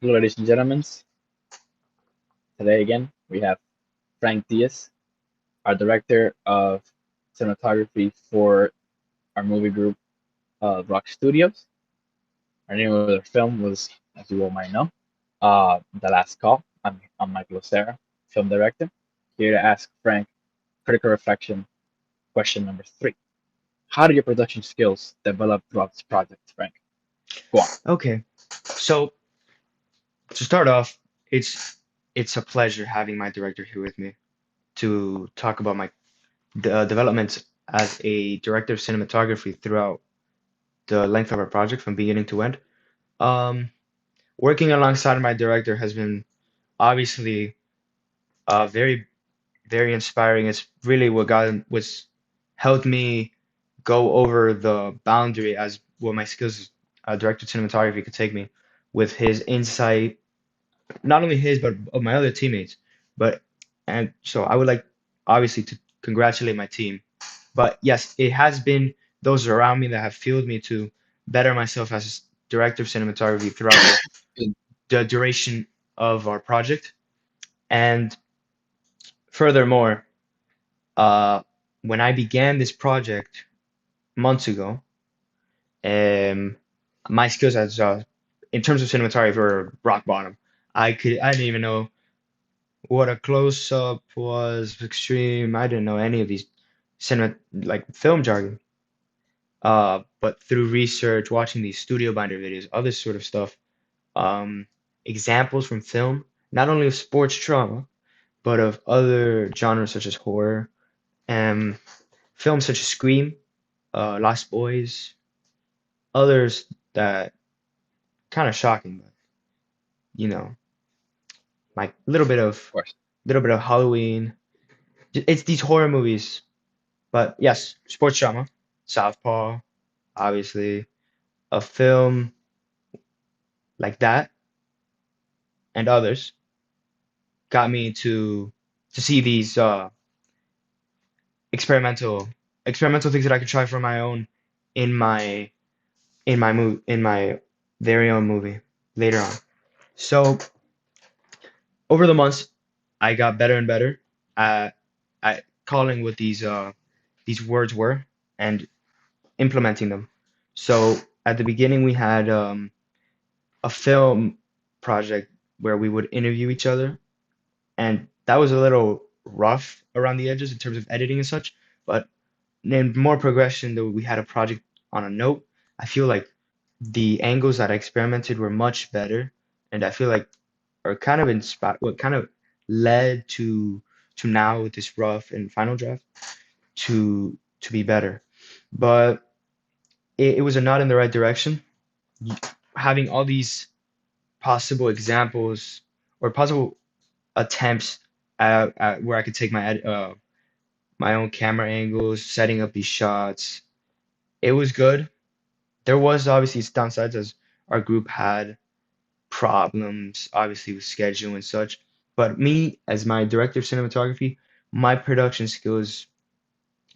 Ladies and gentlemen, today again we have Frank Diaz, our director of cinematography for our movie group Rock Studios. Our name of the film was, as you all might know, The Last Call. I'm Michael Ocera, film director, here to ask Frank critical reflection question number three. How did your production skills develop throughout this project, Frank? Go on. Okay, so to start off, it's it's a pleasure having my director here with me to talk about my developments as a director of cinematography throughout the length of our project from beginning to end. Um, Working alongside my director has been obviously very very inspiring. It's really what got what's helped me go over the boundary as what my skills as a director of cinematography could take me with his insight, not only his but of my other teammates. But and so I would like obviously to congratulate my team. But yes, it has been those around me that have fueled me to better myself as director of cinematography throughout the duration of our project. And furthermore, uh, when I began this project months ago, um, my skills as in terms of cinematography were rock bottom. I didn't even know what a close up was, extreme. I didn't know any of these cinema like film jargon. But through research, watching these studio binder videos, other sort of stuff, um, examples from film, not only of sports trauma, but of other genres such as horror, and films such as Scream, Lost Boys, others that kind of shocking, but you know, like Of course. little bit of Halloween. It's these horror movies, but yes, sports drama, Southpaw, obviously, a film like that and others got me to see these experimental things that I could try for my own in my in my very own movie later on. So over the months, I got better and better at calling what these words were and implementing them. So at the beginning, we had a film project where we would interview each other, and that was a little rough around the edges in terms of editing and such. But then more progression, though we had a project on a note. I feel like the angles that I experimented were much better, and I feel like are kind of inspired, what kind of led to now with this rough and final draft to be better. But it was a nod in the right direction. Having all these possible examples or possible attempts at where I could take my own camera angles, setting up these shots. It was good. There was obviously its downsides as our group had problems, obviously with schedule and such. But me, as my director of cinematography, my production skills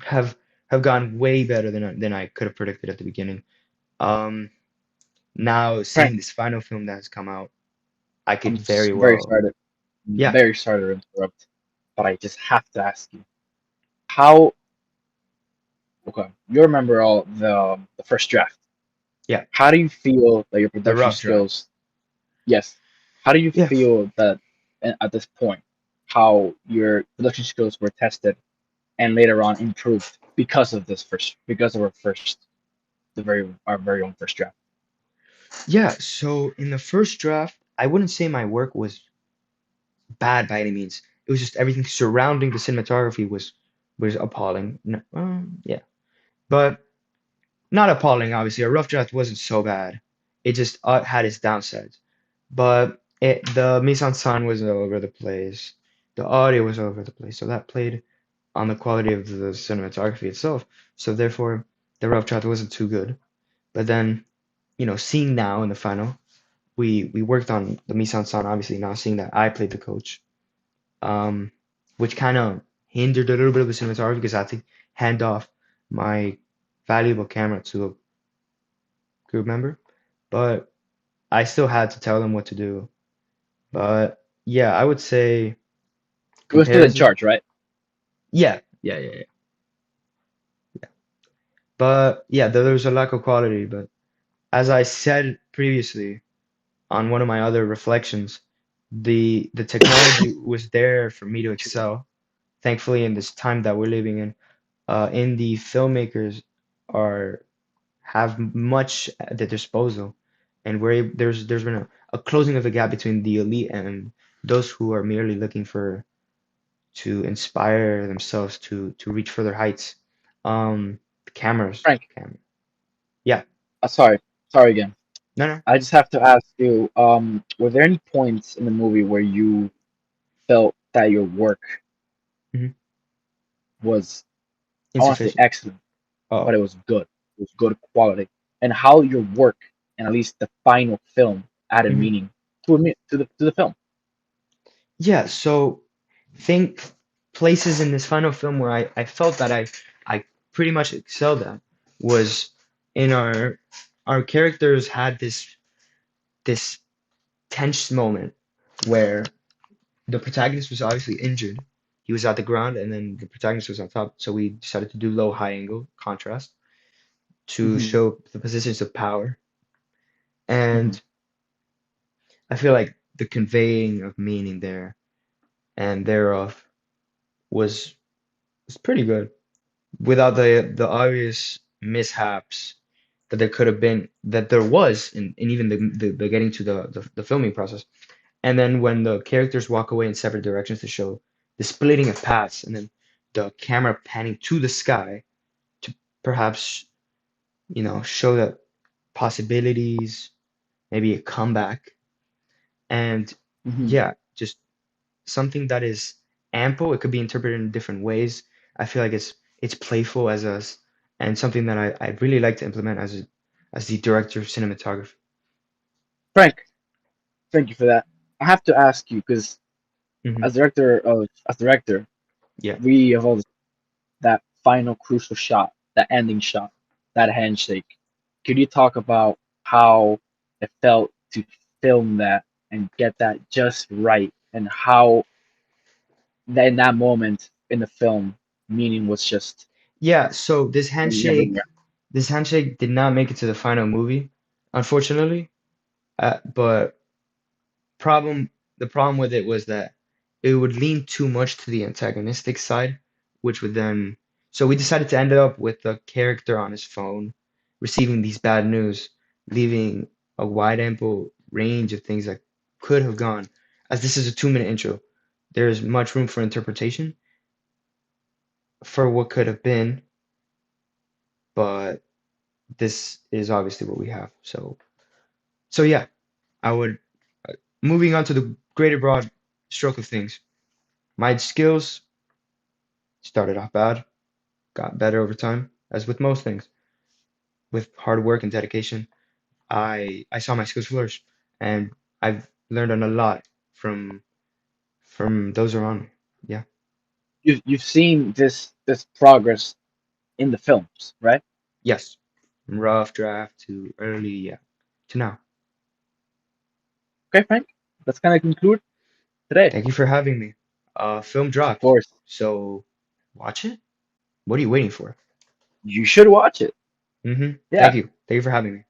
have have gone way better than I could have predicted at the beginning. Um, Now Frank, seeing this final film that has come out, I could I'm very very well, sorry to yeah, very sorry to interrupt, but I just have to ask you how. Okay, you remember all the first draft. yeah, How do you feel that your the production rough draft. skills? Yes. How do you Yeah, feel that at this point, how your production skills were tested and later on improved because of our very own first draft? yeah. So in the first draft, I wouldn't say my work was bad by any means. It was just everything surrounding the cinematography was appalling. No, yeah, but not appalling. Obviously, a rough draft wasn't so bad. It just had its downsides. But the mise en scène was all over the place. The audio was all over the place. So that played on the quality of the cinematography itself. So therefore, the rough draft wasn't too good. But then, seeing now in the final, we worked on the mise en scène. Obviously, now seeing that I played the coach, um, which kind of hindered a little bit of the cinematography because I had to hand off my valuable camera to a group member. But I still had to tell them what to do. But yeah, I would say He was still in comparison. charge, right? Yeah. But yeah, there was a lack of quality. But as I said previously on one of my other reflections, the technology was there for me to excel. Thankfully, in this time that we're living in, indie filmmakers are have much at their disposal, and there's been a closing of the gap between the elite and those who are merely looking for to inspire themselves to reach further heights. The cameras, Frank, yeah, sorry, sorry again. no, I just have to ask you, were there any points in the movie where you felt that your work mhm, was, I want to say insufficient. excellent, but Oh, it was good. It was good quality, and how your work and at least the final film added mhm. meaning to the film. Yeah. So think places in this final film where I felt that I pretty much excelled at was in our characters had this tense moment where the protagonist was obviously injured. He was at the ground and then the protagonist was on top. So we decided to do low high angle contrast to Hmm. show the positions of power. Hmm. And I feel like the conveying of meaning there and thereof was was pretty good without the obvious mishaps that there could have been that there was in even the getting to the filming process. And then when the characters walk away in separate directions to show the splitting of paths, and then the camera panning to the sky to perhaps, show that possibilities, maybe a comeback, and Hmm. yeah, just something that is ample. It could be interpreted in different ways. I feel like it's playful as us, and something that I really like to implement as the director of cinematography. Frank, thank you for that. I have to ask you because Hmm. as director, Yeah. we have all that final crucial shot, that ending shot, that handshake. Could you talk about how it felt to film that and get that just right, and how that in that moment in the film, meaning was just Yeah, so everywhere. this handshake did not make it to the final movie, unfortunately. But problem the problem with it was that it would lean too much to the antagonistic side, which would then so we decided to end up with the character on his phone receiving these bad news, leaving a wide ample range of things that could have gone. As this is a 2-minute intro, there's much room for interpretation for what could have been, but this is obviously what we have. So yeah, I would moving on to the greater broad stroke of things. My skills started off bad, got better over time, as with most things. With hard work and dedication, I saw my skills flourish, and I've learned a lot from those around me. Yeah. You've seen this progress in the films, right? Yes. From rough draft to early, yeah, to now. Okay, Frank. Let's kind of conclude today. Thank you for having me. Film Of dropped, course, so watch it. What are you waiting for? you should watch it. Mm-hmm. Yeah. Thank you. Thank you for having me.